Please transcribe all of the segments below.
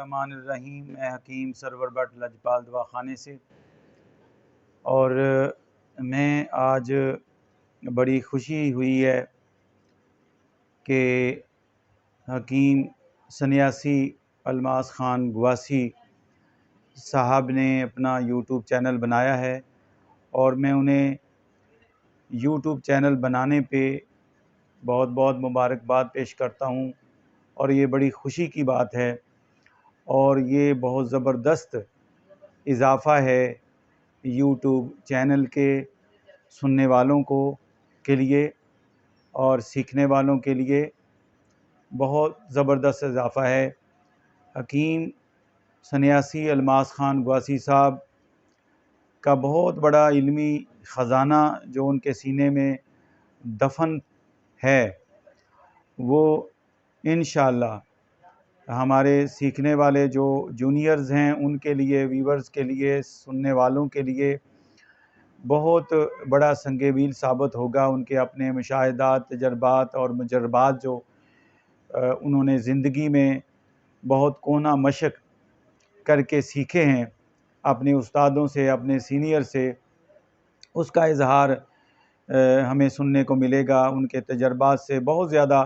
الرحمن الرحیم۔ میں حکیم سرور بٹ لجپال دواخانے سے، اور میں آج بڑی خوشی ہوئی ہے کہ حکیم سنیاسی الماس خان گواسی صاحب نے اپنا یوٹیوب چینل بنایا ہے، اور میں انہیں یوٹیوب چینل بنانے پہ بہت بہت مبارکباد پیش کرتا ہوں، اور یہ بڑی خوشی کی بات ہے، اور یہ بہت زبردست اضافہ ہے یوٹیوب چینل کے سننے والوں کے لیے اور سیکھنے والوں کے لیے بہت زبردست اضافہ ہے۔ حکیم سنیاسی الماس خان گواسی صاحب کا بہت بڑا علمی خزانہ جو ان کے سینے میں دفن ہے، وہ انشاءاللہ ہمارے سیکھنے والے جو جونیئرز ہیں ان کے لیے، ویورز کے لیے، سننے والوں کے لیے بہت بڑا سنگ میل ثابت ہوگا۔ ان کے اپنے مشاہدات، تجربات اور مجربات جو انہوں نے زندگی میں بہت کونا مشق کر کے سیکھے ہیں اپنے استادوں سے، اپنے سینئر سے، اس کا اظہار ہمیں سننے کو ملے گا۔ ان کے تجربات سے بہت زیادہ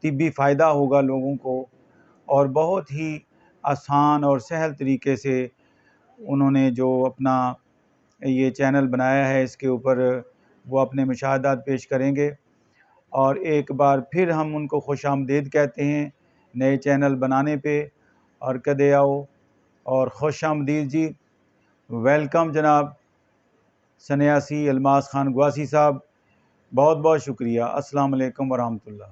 طبی فائدہ ہوگا لوگوں کو، اور بہت ہی آسان اور سہل طریقے سے انہوں نے جو اپنا یہ چینل بنایا ہے، اس کے اوپر وہ اپنے مشاہدات پیش کریں گے۔ اور ایک بار پھر ہم ان کو خوش آمدید کہتے ہیں نئے چینل بنانے پہ، اور کدے آؤ اور خوش آمدید جی، ویلکم جناب سنیاسی الماس خان گواسی صاحب، بہت بہت شکریہ۔ السلام علیکم ورحمۃ اللہ۔